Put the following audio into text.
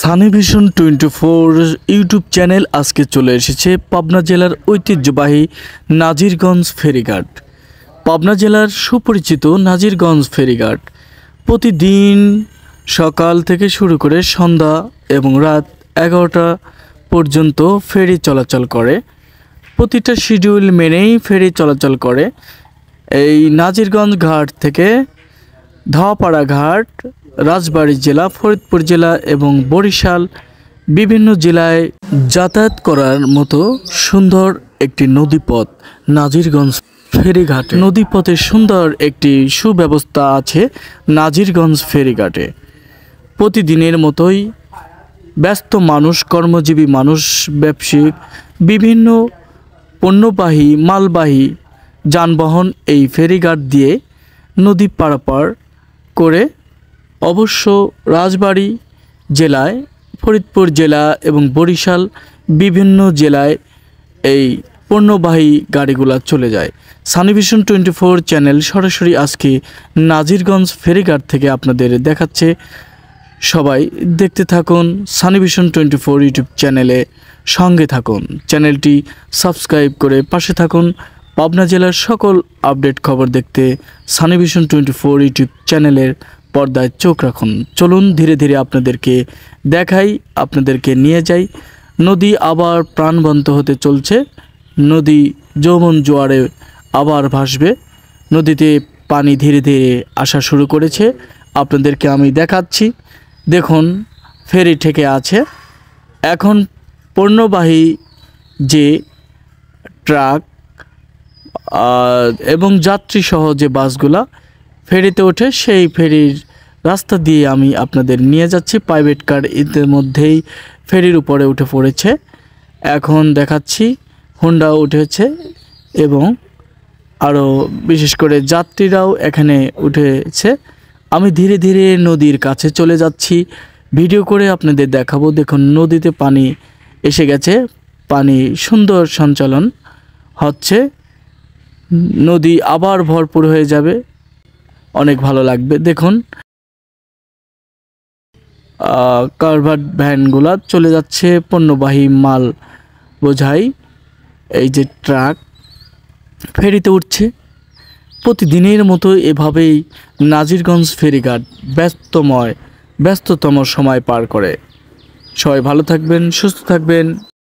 Sunny vision 24 YouTube channel আজকে চলে এসেছে পাবনা জেলার ঐতিহ্যবাহী নাজিরগঞ্জ ফেরিঘাট। পাবনা জেলার সুপরিচিত নাজিরগঞ্জ ফেরিঘাট প্রতিদিন সকাল থেকে শুরু করে সন্ধ্যা এবং রাত 11টা পর্যন্ত ফেরি চলাচল করে। প্রতিটা শিডিউল মেনেই ফেরি চলাচল করে। এই নাজিরগঞ্জ ঘাট থেকে ধাওয়াপাড়া ঘাট, রাজবাড়ী জেলা, ফরিদপুর জেলা এবং বরিশাল বিভিন্ন জেলায় যাতায়াত করার মতো সুন্দর একটি নদীপথ নাজিরগঞ্জ ফেরিঘাটে। নদীপথে সুন্দর একটি সুব্যবস্থা আছে নাজিরগঞ্জ ফেরিঘাটে। প্রতিদিনের মতোই ব্যস্ত মানুষ, কর্মজীবী মানুষ, ব্যবসায়িক, বিভিন্ন পণ্যবাহী মালবাহী যানবাহন এই ফেরিঘাট দিয়ে নদী পারাপার করে অবশ্য রাজবাড়ী জেলায়, ফরিদপুর জেলা এবং বরিশাল বিভিন্ন জেলায় এই পণ্যবাহী গাড়িগুলো চলে যায়। সানি ভিশন 24 চ্যানেল সরাসরি আজকে নাজিরগঞ্জ ফেরিঘাট থেকে আপনাদের দেখাচ্ছে। সবাই দেখতে থাকুন। সানি ভিশন 24 ইউটিউব চ্যানেলে সঙ্গে থাকুন। চ্যানেলটি সাবস্ক্রাইব করে পাশে থাকুন। পাবনা জেলার সকল আপডেট খবর দেখতে সানি ভিশন 24 ইউটিউব চ্যানেলের পর্দায় চোখ রাখুন। চলুন ধীরে ধীরে আপনাদেরকে দেখাই, আপনাদেরকে নিয়ে যাই। নদী আবার প্রাণবন্ত হতে চলছে। নদী যৌবন জোয়ারে আবার ভাসবে। নদীতে পানি ধীরে ধীরে আসা শুরু করেছে। আপনাদেরকে আমি দেখাচ্ছি। দেখুন, ফেরি ঠেকে আছে। এখন পণ্যবাহী যে ট্রাক এবং যাত্রীসহ যে বাসগুলা ফেরিতে ওঠে, সেই ফেরির রাস্তা দিয়ে আমি আপনাদের নিয়ে যাচ্ছি। প্রাইভেট কার ইতিমধ্যেই ফেরির উপরে উঠে পড়েছে। এখন দেখাচ্ছি হোন্ডা উঠেছে এবং আরও বিশেষ করে যাত্রীরাও এখানে উঠেছে। আমি ধীরে ধীরে নদীর কাছে চলে যাচ্ছি, ভিডিও করে আপনাদের দেখাবো। দেখুন, নদীতে পানি এসে গেছে, পানি সুন্দর সঞ্চালন হচ্ছে। নদী আবার ভরপুর হয়ে যাবে, অনেক ভালো লাগবে। দেখুন, কারভার্ট ভ্যানগুলা চলে যাচ্ছে, পণ্যবাহী মাল বোঝাই এই যে ট্রাক ফেরিতে উঠছে। প্রতিদিনের মতো এভাবেই নাজিরগঞ্জ ফেরিঘাট ব্যস্ততম সময় পার করে। সবাই ভালো থাকবেন, সুস্থ থাকবেন।